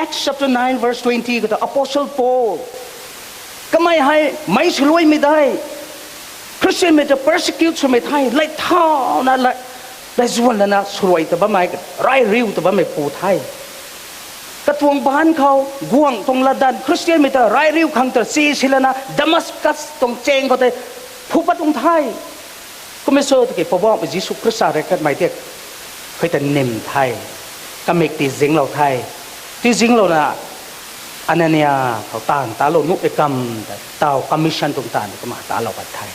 Acts chapter 9 verse 20 ก็ตัว Apostle Paul ก็ไม่ช่วยไม่ได้คริสเตียนไม่จะ persecute ช่วยไม่ได้ไล่ท่านั่นแหละได้ส่วนแล้วนะช่วยแต่ว่าไม่ไร้ริ้วแต่ว่าไม่ปูไทยกระทรวงบ้านเขาห่วงตรงละดันคริสเตียนไม่แต่ไร้ริ้วขังแต่ซีสิแล้วนะดามัสกัสตรงเจงเขาแต่ผู้ปัดตรงไทยก็ไม่เชื่อที่เกี่ยวกับว่าพระเยซูคริสต์อะไรกันไม่เที่ยเคยแต่เน้นไทยก็ไม่ตีสิงเราไทยที่สิงเราน่ะอันนั้นเนี่ยเขาต่างตาเรานุกเอกรรมตาคอมมิชชั่นตรงต่างก็มาตาเราบัดไทย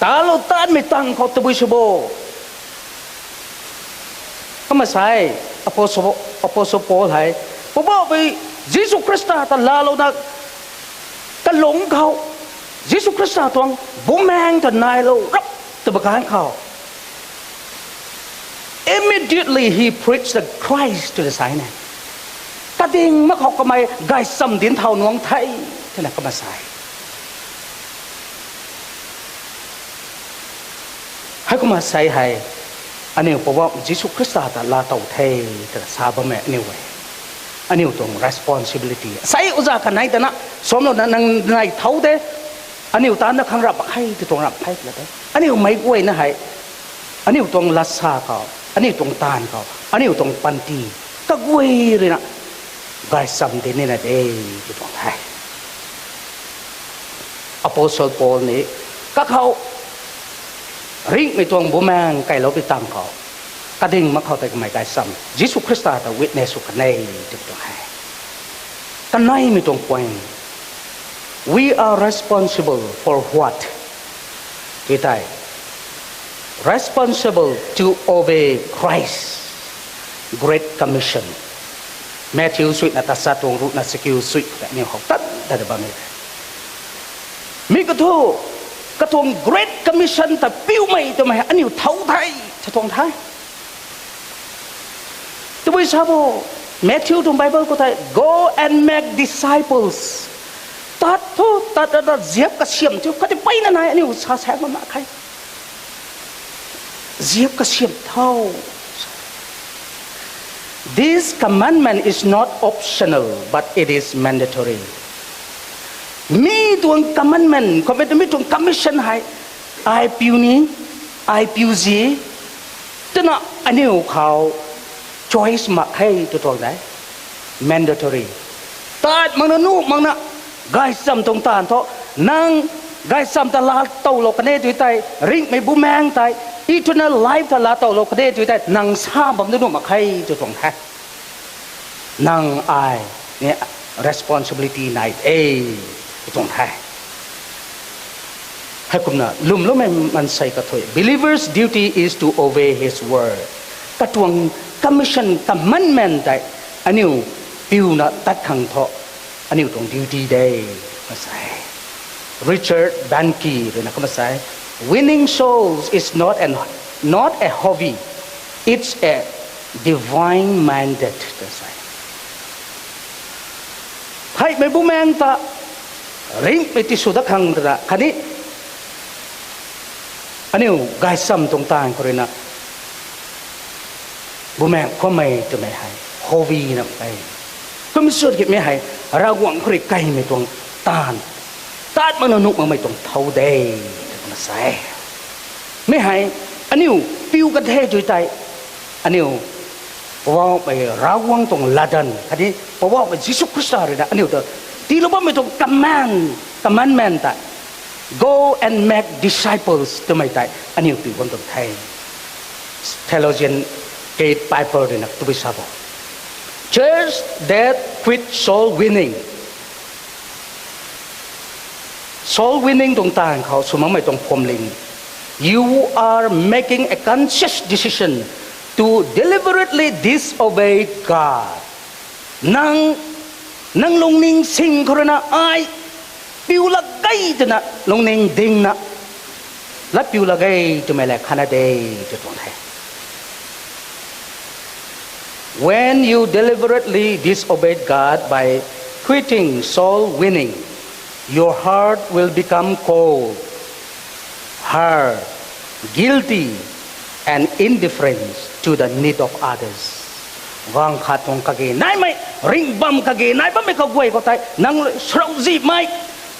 ตาเราต้านไม่ตั้งเขาตะบุยชโบก็มาใส่อโปโสโปไทยพอบอกไปเยซูคริสต์ตลาเรานะก็หลงเขาเยซูคริสต์ตวงบุแมงแต่นายเรารับตะบการเขา Immediately he preached the Christ to the Sinai กระดิ่งมาเขาก็ไม่ไกสัมดินเท่าหนวงไทยท่านก็มาใส่ให้ก็มาใส่ให้อันนี้เพราะว่าเยซูคริสต์ตลาเต่าเทแต่ซาบะแม่นี่เว้ยอันนี้ตรง responsibility ใส่อุตสาหกันไหนแต่นะสมเรานั่งในเท่าเด้อันนี้ตานักขังรับให้ตรงรับให้แล้วเด้อันนี้ไม่กล้วยนะให้อันนี้ตรงลัสซาเขาอันนี้ตรงตานเขาอันนี้ตรงปันตีก็กล้วยเลยนะไกสัมดินนี่นะเด้ที่ตรงไทย Apostle Paul นี่ก็เขาริงไม่ตรงบุแมงไก่เราไปตั้งเขากระดิ่งมาเขาแต่ก็ไม่ไกสัมเยซูคริสต์แต่วิทย์ในสุขในที่ตรงไทยกันไหนไม่ตรงป่วยWe are responsible for what? Kita responsible to obey Christ's Great Commission. Matthew suit na tasatong root na secure suit ni hotat ada ba mi? Mi katong Great Commission ta piu mai to mai aniu thau thai ta tong thai. Tu bai sabo Matthew trong Bible ko tai go and make disciples.ตัดทุตัดเสียบกระเสียมที่ก็จะไปนั่นไงอันนี้ชาแสงมันมาใครเสียบกระเสียมเท่า This commandment is not optional but it is mandatory มีตัว commandment เขาไม่ได้มีตัว commission ให้ไอพิวนี้ไอพิวซีแต่น่ะอันนี้เขา choice มาให้ตัวไหน mandatory ตัดมังนู่มังน่ะไกสัมตรงตานเถอะนั่งไกสัมตลาดเต่าโลกเนตุยไตริงไม่บุแมงไต eternal life ตลาดเต่าโลกเนตุยไตนั่งซาบังนึกมาใครจะตรงแท้นั่งไอเนี่ย responsibility ไหนตรงแท้ให้คุณน่ะลุ่มแล้วมันใส่กระถวย believers duty is to obey his word กระทวง commission commandment ไตอันนี้ปิวน่ะตัดขังเถอะอันนี้ตรง duty day มาใส่ Richard Banky เลยนะก็มาใส่ winning souls is not a hobby it's a divine mandate มาใส่ให้ไม่บุแมงตาริงไปที่สุดขังตาคันนี้อันนี้ไกซัมตรงต่างคนนะบุแมงก็ไม่จะไม่ให้ hobby นะไปก็ไม่สุดกิจไม่ให้เราหวังคริไก่ไม่ตรงตานมันนุกมันไม่ตรงเท่าเดย์มาใส่ไม่ให้อันนี้ปิวกันเทจุยใจอันนี้เพราะว่าไปเราหวังตรงลาดันอันนี้เพราะว่าไปยิสุคริสต์เลยนะอันนี้ตัวที่เราบอกไม่ตรงcommandment แต่ go and make disciples ตัวไม่ได้อันนี้ปิวกันตรงไทย theologian Kate Piper เลยนะตัวไปทราบChurch that quit soul winning ตรงต่างเขาสมมติไม่ตรงพรมลิง You are making a conscious decision to deliberately disobey God นั่งลงนิ่งสิ่งเขาเลยนะไอปิวละไกจะนะลงนิ่งดิ่งนะและปิวละไกจะไม่แหลกขนาดเดจะตรงไหนWhen you deliberately disobeyed God by quitting soul winning, your heart will become cold, hard, guilty, and indifferent to the need of others. วางขาดตรงกะเกนายไม่ริงบัมกะเกนายบัมไม่เขากวยก็ตายนางสระจีบไม่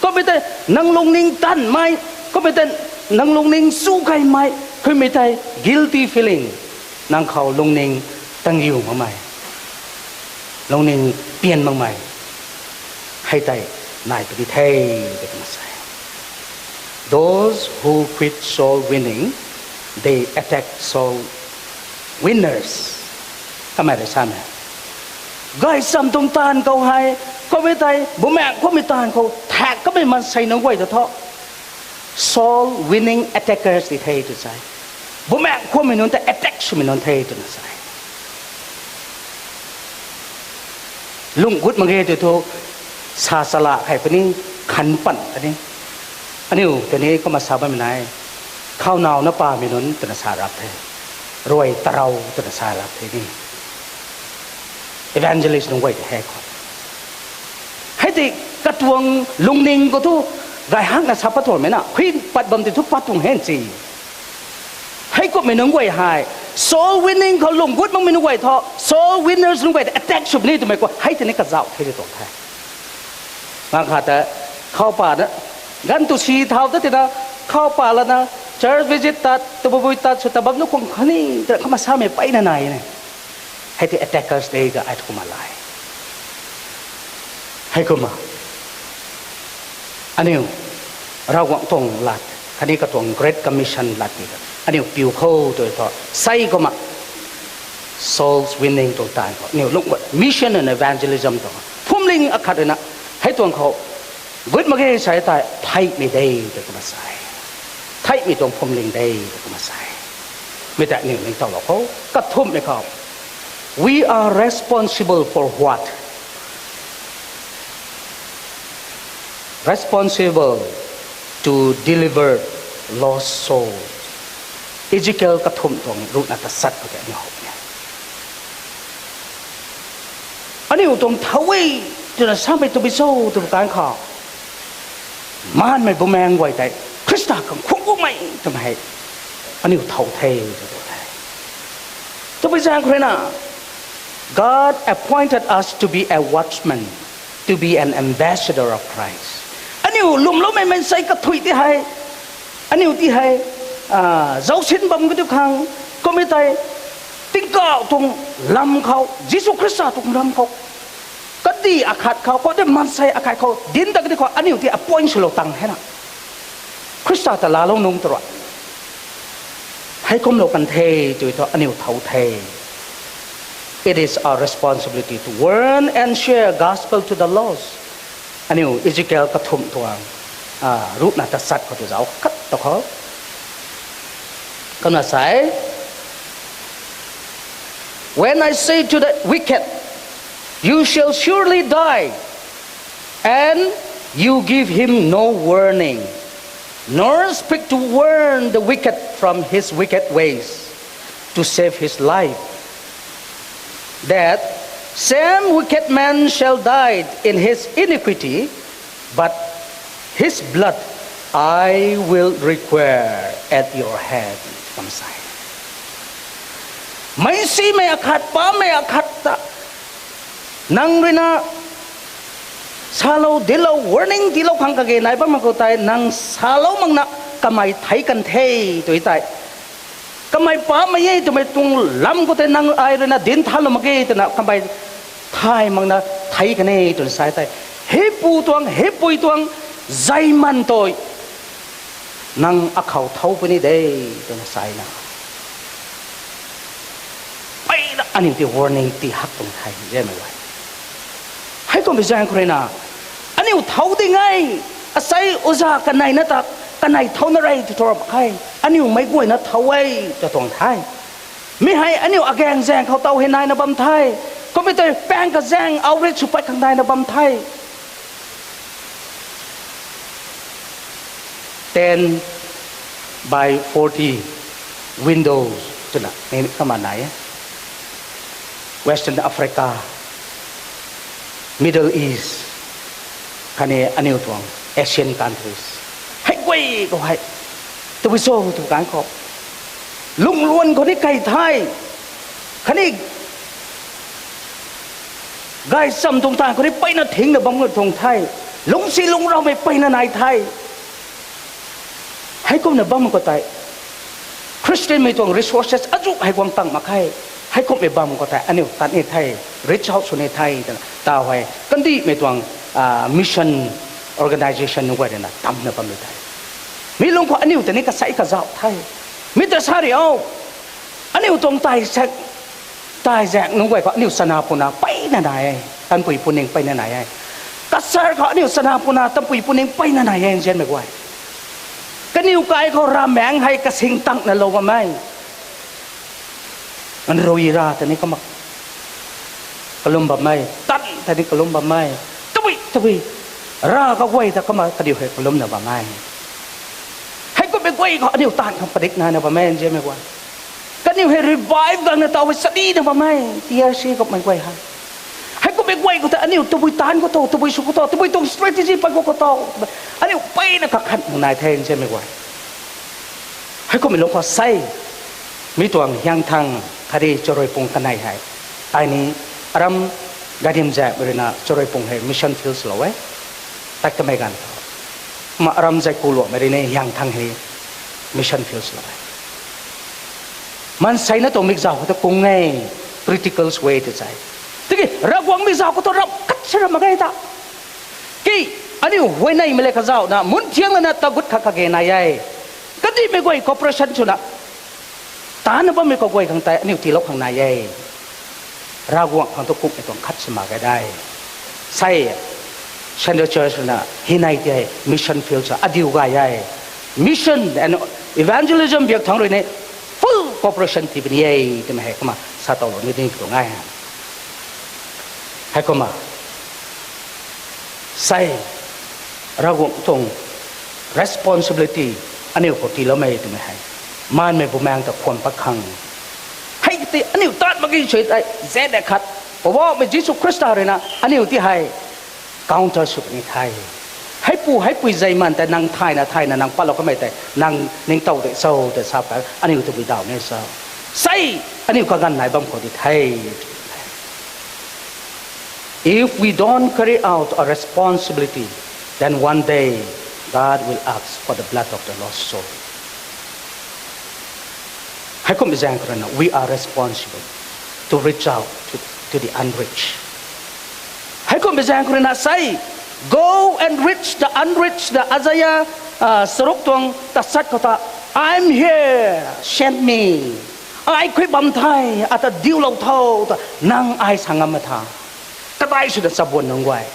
ก็ไม่ได้นางลงนิ่งตันไม่ก็ไม่ได้นางลงนิ่งสู้ใครไม่คือไม่ได้ guilty feeling นางเขาลงนิ่งตั้งอยู่มาใหม่ลงนิ่งเปลี่ยนมาใหม่ให้ได้นายปฏิเทศเด็กมาใส่ those who quit soul winning they attack soul winners ทำไมได้ใช่ไหมไก่ซ้ำตรงตานเขาให้ก็ไม่ได้บุแม่ก็ไม่ตานเขาแท็กก็ไม่มาใส่น้องไว้แต่เท่า soul winning attackers ที่เทตัวใส่บุแม่ก็ไม่นอนแต่ attack ช่วยไม่นอนเทตัวใส่ลุงกุดมังเกตัวทุกซาสละใครเป็นนี่ขันปั่นอันนี้ตัวนี้ก็มาสาบไม่ได้ข้าวนาวน้ำปลาไม่นอนตัวสารับเทรวยตะเราตัวสารับเทนี่evangelist ลงไว้แห่ก่อนให้ติกระทรวงลุงนิงก็ทุกรายห้างกับชาวพัฒน์ไหมนะขึ้นปัดบำติทุกปัดตุงเห็นจีให้ก็ไม่นึกไว้หาย soul winning เขาลงกุดมันไม่นึกไว้ท่อ soul winners ลงไว้ attack ชุบนี้ทำไมก็ให้ทีนี้กระเจ้าให้ได้ตกแท้บางขาแต่เข้าป่านะกันตุชีเท้าตั้งแต่นะเข้าป่าแล้วนะ church visit ตัดตัวบุยตัดสุดแต่แบบนู้นคงขันนี่แต่เขามาซ้ำไม่ไปไหนเนี่ยให้ที่ attackers เลยก็ไอ้ทุกมาไล่ให้เขามาอันนี้เราก็ต้องหลัดอันนี้ก็ต้อง Great Commission หลัดอีกอันนี้ปิวเข้าตัวต่อใส่ก็มา souls winning ตัวตายก็นี่ลุกว่า mission and evangelism ตัวพุ่มลิงอคัดเลยนะให้ตัวเขาวิทย์มาแค่ใส่ตายไทยไม่ได้ตัวก็มาใส่ไทยไม่ตรงพุ่มลิงได้ตัวก็มาใส่ไม่แต่หนึ่งลิงต้องหรอกเขากระทุ่มเลยครับ we are responsible for what responsible to deliver lost soul อิจิเกลกระทุ่มตรงรูปนัตสัตว์ก็จะนี่หกเนี่ยอันนี้อยู่ตรงทวีจะสร้างเป็นตัวบิโซ่ตัวการข่าวมันไม่บุแมงไว้แต่คริสต์กับคุ้มกุ้งไม่ทำไมอันนี้อยู่เท่าเทตัวไทยตัวบิโซ่ใครน่ะGod appointed us to be a watchman, to be an ambassador of Christ. อันนี้ลุมล้มไม่ใส่กระถุยที่ให้อันนี้ที่ให้เจ้าชินบัมก็ทุกครั้งก็ไม่ได้ติ้งก้าวตรงลำเขายิสุคริสต์ตรงลำเขาก็ดีอาคาดเขาก็ได้มันใส่อาคาดเขาดินตะกี้เขาอันนี้ที่ appoint สโลตังให้นะคริสต์แต่ลาลงนุ่งตลอดให้คุมโลกันเทจุยตัวอันนี้เท่าเทIt is our responsibility to warn and share gospel to the lost. อันนี้อิจิเกลกระทุ่มตัวรูปนัตสัตว์เขาจะเอาคัดตัวเขาก็น่าใส่ When I say to the wicked, you shall surely die, and you give him no warning, nor speak to warn the wicked from his wicked ways, to save his life.That same wicked man shall die in his iniquity, but his blood I will require at your hand. คำสั่งไม่สิไม่อาคัดป้าไม่อาคัดตะนั่งด้วยนะซาโลเดลล์ warning ที่เราพังกะเกนไหนบ้างมันก็ตายนั่งซาโลมังนะกำไมไทยกันเทตัวตายทำไมป้าไม่ยี่ทำไมตรงลำก็แต่นั่งไอ้เลยนะดินทันลงมาเกยแต่นะทำไมไทยมังนะไทยกันเองจนสายไตเฮปูตวงเฮปุยตวงใจมันโตยนั่งอักเขาเท้าไปนี่ได้จนสายนะไปละอันนี้ที่ warning ที่หักตรงไทยเรียกไม่ไหวให้ต้องไปแจ้งใครนะอันนี้เท้าได้ไงอาศัยอุตสาหกันไหนนะตากันไหนเท่านั้นไรที่ทรมานใครอันนี้ไม่กล้วยนะเท่าไว้จะตรงไทยไม่ให้อันนี้อาแกงแซงเขาเตาเห็นนายนะบัมไทยก็ไม่ได้แป้งกับแซงเอาเรชุไปข้างในนะบัมไทย10 by 40 windows จุดน่ะนี่เข้ามาไหน Western Africa Middle East คันนี้อันนี้ตัว Asian countriesให้กวยก็ให้ตัวไปโซ่ถูกการขอบลุงล้วนคนที่ไก่ไทยคันนี้ gai sam tong tan ko ni pai na thing na bam ngot thong thai lung si lung rau mai pai na nai thai hai kom na bam ko tai Christian mai tong resources aju hai kwang tang ma khai hai kom me bam ko tai aniu tan e thai reach out su ne thai ta hoi kan di mai tong mission organization nu na tam na bam thai mi lung ko aniu te ni ka sai ka zau thai mi ta sa ri au aniu tong tai sak tai dạng nu ko aniu sana puna pai na nai tan pui puning pai na nai ka sar ko aniu sana puna tam pui puning pai na nai jen jen me kwai ka niu kai ko ra meng hai ka sing tang na lo wa mai an roi ra ta ni ka mak kalum ba mai tan ta ni kalum ba mai tui ra ka wai ta ka ma ka diu he kalum na ba mai hai ko be wai ko aniu tan ka padik na ba mai jen me kwai ka niu he revive gang na ta wa sadi na ba mai tia si ko mai kwai ha hai ko be wai ko ta aniu tu bui tan ko to tu bui su ko to tu bui tong strategy pa ko to aniu pai na ka khat nai then jen me kwai hai ko mi long ko sai mi tuang hyang thang khari choroi pung kanai hai ai ni aram gadim ja berina choroi pung hai mission fields lo wai tak ka mai gan ma aram ja ku lo merine hyang thang hai mission fields lo wai man sai na to mik za ko to kung ngai critical way to sai tiki ragwang mi za ko to rap kat sara magai ta ki ani hoi nai mele ka zau na mun thiang na ta gut kha kha ge na yai kati me goi corporation chuna ta na ba me ko goi khang tai ani ti lok khang na yai ragwang khang to kup e tong khat sma ga dai sai Chandler Church na hinai te mission field sa adiu ga yai mission and evangelism biak thang roi ne full corporation ti bi yai te me kama sa to ni ni ko ngai hai kama sai ragwang tong responsibility aniu ko ti lo mai te me hai man me bu mang ta khom pa khang hai ti aniu tat ma gi choi tai ze de khat bo me Jesus Christ re na aniu ti hai counter sup ni thai hai pu zai man ta nang thai na nang pa lo ko mai tai nang ning tau de so de sa pa aniu tu bi dao ne sa sai aniu ka gan nai bam ko di thai if we don't carry out our responsibility then one day God will ask for the blood of the lost soul. Hai kom izang krana we are responsible to reach out to the unreached. Hai kom izang krana sai go and reach the unreached the Isaiah saruk tuang ta sat kata I'm here send me. Ai khoi bam thai ata diu lo thau ta nang ai sangam ma tha. Ta bai su da sabon nang wai.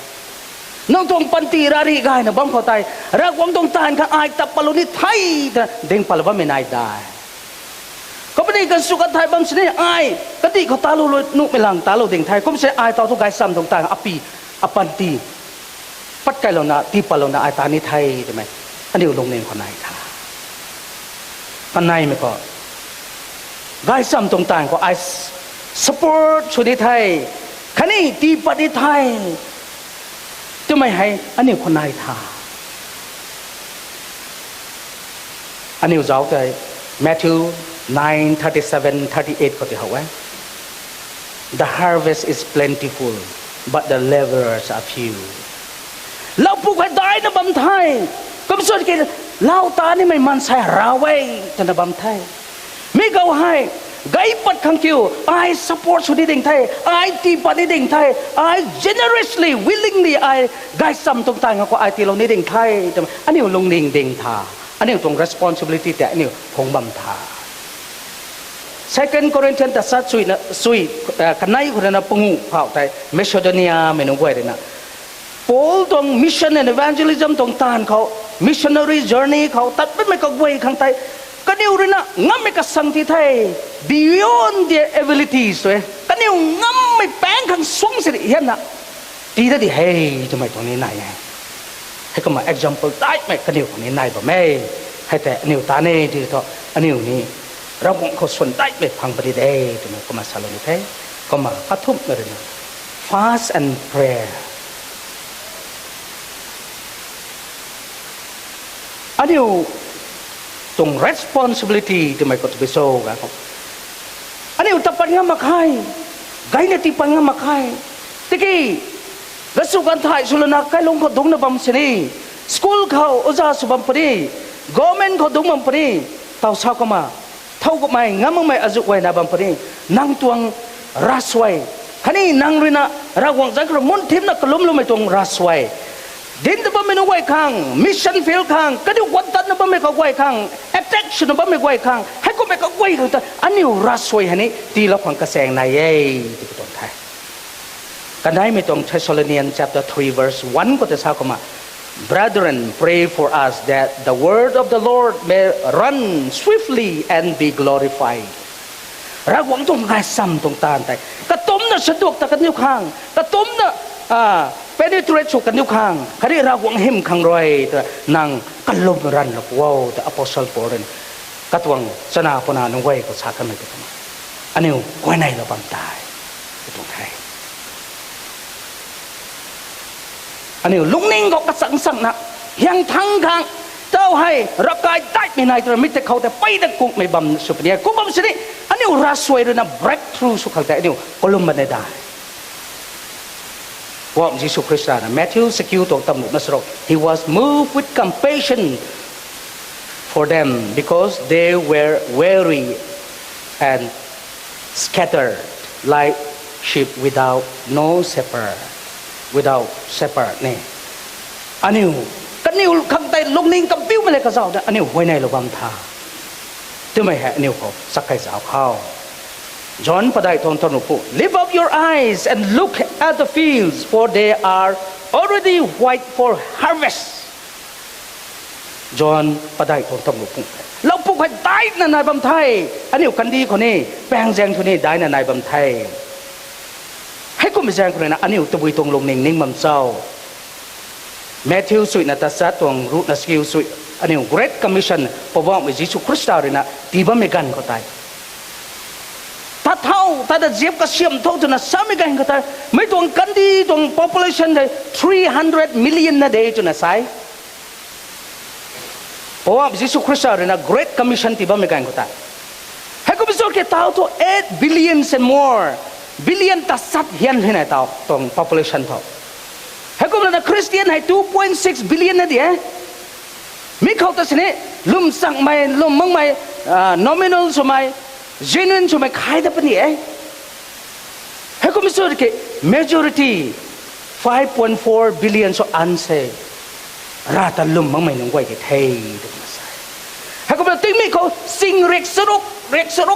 Nong tong panti rari gai na bam khotai ra kwang tong tan kha ai tap paluni thai ta deng palwa me nai dai ko bani kan su ka thai bam sne ai ka ti ko ta lu nu me lang ta lo deng thai kom se ai ta to gai sam tong tan api apanti pat kai lo na ti palo na ai ta ni thai de mai ani long nen khonai tha panai me ko gai sam tong tan ko ai support chu ni thai khani ti pat ni thaiจะไม่ให้อันนี้คนนายท่าอันนี้เราจะ Matthew 9:37-38 ก็ที่เขาว่า The harvest is plentiful but the laborers are few เราปลูกให้ได้นะบัมไทยก็ไม่ส่วนกี่เราตานี่ไม่มันใส่ราไว้จะนะบัมไทยไม่เขาให้gai pat khang kiu I support su di ding thai I ti pa di ding thai I generously willingly I gai sam tong tai ko I ti lo ni ding thai ani long ning ding tha ani tong responsibility te ani khong bam tha Second Corinthians ta sat sui kanai ko na pungu phao tai Macedonia menu goi na Paul tong mission and evangelism tong tan khao missionary journey khao tat me ko goi khang tai kaniu rina ngam me ka sang ti thai beyond their abilities we kaniu ngam me pang khang sung se hian na ti da di hey to mai tong ni nai hai ka ma example tai me kaniu ni nai ba me hai te aniu ta ne ti to aniu ni ra bong ko sun tai me phang ba di de to me ko ma salo ni thai ko ma pathup me rina fast and prayer aniu tong responsibility to my ko to be so ga ko ani utapan nga makai gai na tipan nga makai ตะกี้รัศกันไทยสุลนาใครลงเขาดงนะบัมชนีสกูลเขาอุจาสุบัมปนีกอเมนเขาดงบัมปนีเต่าเช้าก็มาเท่ากับไม่งั้นมึงไม่อาจุไว้นะบัมปนีนางตวงรัสไว้คันนี้นางรินะรากวางใจกระมุนทิมนักกลุ่มไม่ตวงรัสไว้ดินตะบัมไม่นไว้ข้างมิชชั่นฟิลข้างก็ดูวันตันนะบัมไม่เขาไว้ข้างแอตแทคชั่นนะบัมไม่ไว้ข้างให้ก็ไม่เขาไว้ข้างแต่อันนี้รัสไว้ฮันนี้ตีละความกระแสงในเย่ที่เป็นต้นไทยกันได้ไม่ตรง Thessalonians chapter 3 verse 1ก็จะทราบกันมา Brethren pray for us that the word of the Lord may run swiftly and be glorified รักหวังตรงไงซ้ำตรงตาแต่กระตุ้มน่ะสะดวกแต่กันนิ้วข้างกระตุ้มน่ะpenetrate สุกันนิ้วข้างคดีรักหวังหิมข้างรอยแต่นางกันลมรันหลบว้าวแต่ Apostle Paul กระตวงสนาปนานงไว้ก็สากันไม่ได้มาอันนี้ไว้ในระบำตายตรงไทยอันนี้ลุงนิ่งก็กระสังสังนะยังทั้งข้างเจ้าให้รักกายได้ไม่นายแต่ไม่แต่เขาแต่ไปแต่กุไม่บำสุปเนียกุบำสิอันนี้รัสวยเลยนะ breakthrough สุขังแต่อันนี้ก็ลุ่มมันได้ว่ามิสุคริสต์นะ Matthew สกิลตรงตำหนุนัสรก he was moved with compassion for them because they were weary and scattered like sheep without no shepherd without shepherd นี่อันนี้กันนิวข้างใต้ลงนิ่งกับปิ้วมาเลยก็เจ้าอันนี้ไว้ในระวังทาที่ไม่แห่นิวเขาสักใครสาวเข้าจอห์นประได้ทองตนุพู lift up your eyes and look at the fields for they are already white for harvest จอห์นประได้ทองตนุพูเราปลูกให้ได้ในบำไทยอันนี้กันดีคนนี้แปลงแจงคนนี้ได้ในบำไทยให้กุมแจงคนนี้นะอันนี้ตัวบุยตรงลงนิ่งนิ่งมั่มเศร้าแมทธิวสุยนัตสัตตวงรูนัสกิวสุยอันนี้ Great Commission พระว่ามิจิสุคริสต์เลยนะที่บ้านไม่กันก็ตายถ้าเท่าถ้าจะเจ็บก็เสียมเท่าจนนะสามีกันก็ตายไม่ตวงกันดีตวง population เลย300 million นะเดย์จนนะไซเพราะว่ามิจิสุคริสต์เลยนะ Great Commission ที่บ้านไม่กันก็ตายให้กุมแจงแค่เท่าตัว8 billion and more billion ตัดสัตว์เฮียนที่ไหนเท่าตวง population เท่าให้กุมแล้วคริสเตียนให้ 2.6 billion นะเดียมีเขาตัดสินลุ่มสั่งไม่ลุ่มมึงไม่nominal สมัย genuine สมัยใครได้ปะเนี่ยให้กุมสุดแค่ majority 5.4 billion so unsaved ราตันลุ่มมึงไม่หนุ่งไว้แค่เท่ดูมาใส่ให้กุมแล้วติ้งมีเขาสิ่งเร็กสรุก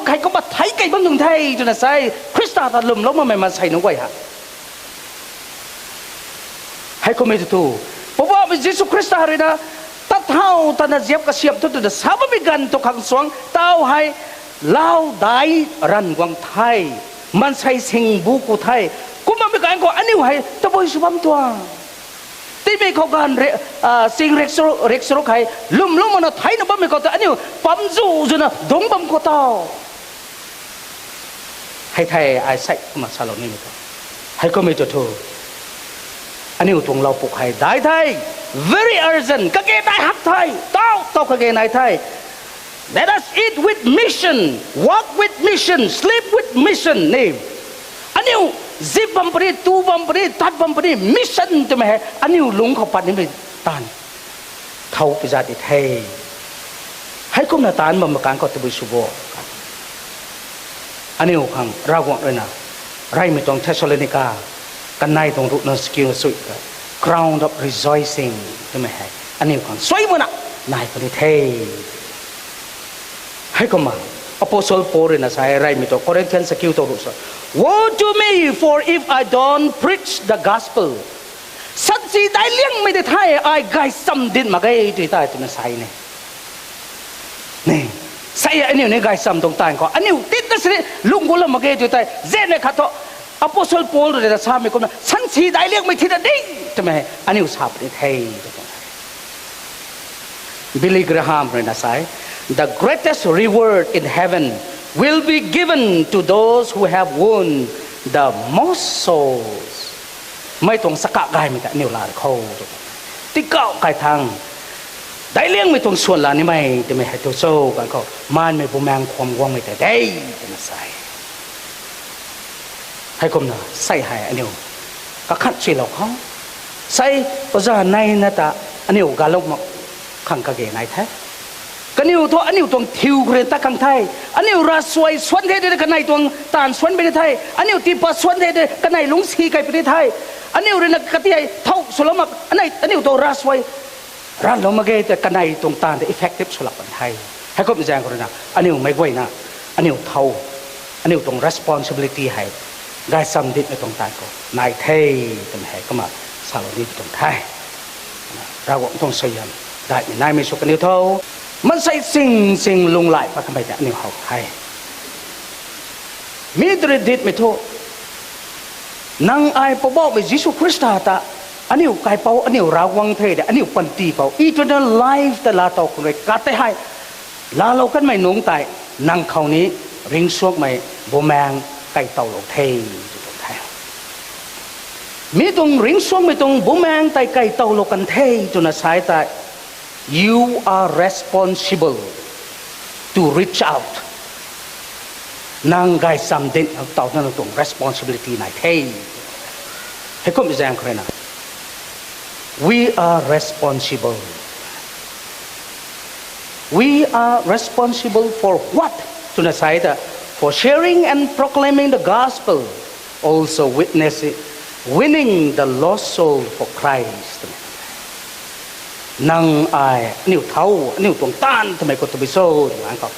ให้เขามาไทยไก่บ้างหนุ่งไทยจนน่ะใส่คริสต์ตัดลุ่มแล้วมึงไม่มาใส่หนุ่งไว้ฮะให้เขาไม่ถูกเพราะว่ามิสุคริสต์เลยนะตัดเท้าตันเจ็บกระเสียบทุกตัวสาวไม่กันตัวขังสวงเต้าให้เล่าได้รันกวางไทยมันใช้สิ่งบุกุไทยกูมันไม่กันก็อันนี้ให้ตะบอยสุบัมตัวที่ไม่เขากันสิ่งเร็กสรุกให้ลุ่มมันไทยนะบ้าไม่เขาแต่อันนี้ปั๊มจูจนะดงปั๊มก็เต้าให้ไทยไอ้ใส่มาซาลอนี่ไม่ก็ให้ก็ไม่ถูกอันนี้ตรงเราปลุกให้ได้ไทย very urgent ก็เกณฑ์ได้หักไทยต้องก็เกณฑ์ได้ไทย let us eat with mission walk with mission sleep with mission นี่อันนี้ziпบัมปรีตูบัมปรีตัดบัมปรี mission จะไม่ให้อันนี้ลุงเขาปัดนี่ไม่ตานเท่าพิจารณาไทยให้กุมนาตานบำการก็ตะบุยสุโบอันนี้ขังราวเลยนะไรไม่ต้องเทสโลนิกากันในตรงรูนสกิลสุดก็ crown of rejoicing ใช่ไหมฮะอันนี้ของสวยมันอะนายคนนี้เท่ให้ก็มา Apostle Paul นะใช่ไรไม่ต้อง Corinthian สกิลตัวรู้สึก Woe to me for if I don't preach the gospel สัตย์สีได้เลี้ยงไม่ได้ไทยไอ้ไก่ซ้ำดินมาไก่ที่ใต้ตัวนั้นใส่เนี่ยนี่ใส่อันนี้เนี่ยไก่ซ้ำตรงใต้ก็อันนี้ติดนั่นสิลุงกูละมาไก่ที่ใต้เจนเนี่ยขัดต่อApostle Paul เลยนะทราบไหมคนนั้นสันสีได้เรียกไม่ทีละดิ้งใช่ไหมอันนี้อุตส่าห์ประเทศบิลลี่กราฮัมเลยนะใช่ The greatest reward in heaven will be given to those who have won the most souls ไม่ต้องสกัดไก่ไม่แต่นิวลาเขาที่เก้าไก่ทางได้เลี้ยงไม่ต้องส่วนลานี่ไม่จะไม่ให้ตัวโซ่กันเขามันไม่ผู้แมงความว่างไม่แต่ได้จะมาใส่ให้กลมนะใส่หายอันนี้ ก็ขัดสิเราเขาใส่ก็จะในนั่นแต่อันนี้กาลงมาขังกะเกงไงแท้กันนิวตัวอันนิวตรงทิวเกรนตะขังไทยอันนิวราสวยสวนเทเดกันในตรงตานสวนไปในไทยอันนิวตีปัสสวนเทเดกันในลุงสีไก่ไปในไทยอันนิวเรนกติไอเท่าสุลมักอันนิวตัวราสวยร้านเรามาเกยแต่กันในตรงตานแต่ effective สุลับกันไทยให้ก็เป็นแจงคนนะอันนิวไม่ไหวนะอันนิวเท่าอันนิวตรง responsibility ให้ได้สำดิดในตรงตานก็นายเทตรงไหนก็มาสารนิดตรงไทยเราต้องเสียมได้ไม่นายไม่สุกันนิวเท่ามันใส่สิ่งลงไหลไปทำไมเนี่ยนิวเขาไทยมีดริดไม่โทษนางไอพอบอกไปยิสุคริสต์ตาอันนี้ไก่เปาอันนี้ราวังเทเดอันนี้ปันตีเปาeternal life แต่ลาตอกคนเลยกัดได้ให้ลาเรากันไม่หนุ่งแต่นางเขานี้ริงสวกไม่โบแมงไก่เต่าหลงเทมีตรงริงสวกไม่ตรงโบแมงไก่เต่าหลงกันเทจนสายแต่ you are responsible to reach out นางไก่สำเด็จเต่านั่นตรง responsibility ไหนเทให้คุณไปแจ้งใครนะwe are responsible for what จุดสายแต่ for sharing and proclaiming the gospel also witnessing winning the lost soul for Christ นางไอ้นิ้วเท้านิ้วตรงต้านทำไมก็ต้องไปสู้หลังเขา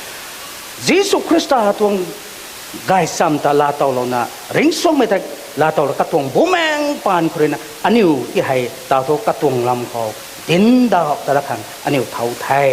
ยิสุคริสต์ตรงไก่ซ้ำตาลาเต่าเรานะริงส่งไม่ได้ลาเต่าเรากระตวงบุแมงปานคนนะอันนิ้วที่ให้ตาโตกระตวงลำเขาดินดาวตะละคันอันนิ้วเท้าไทย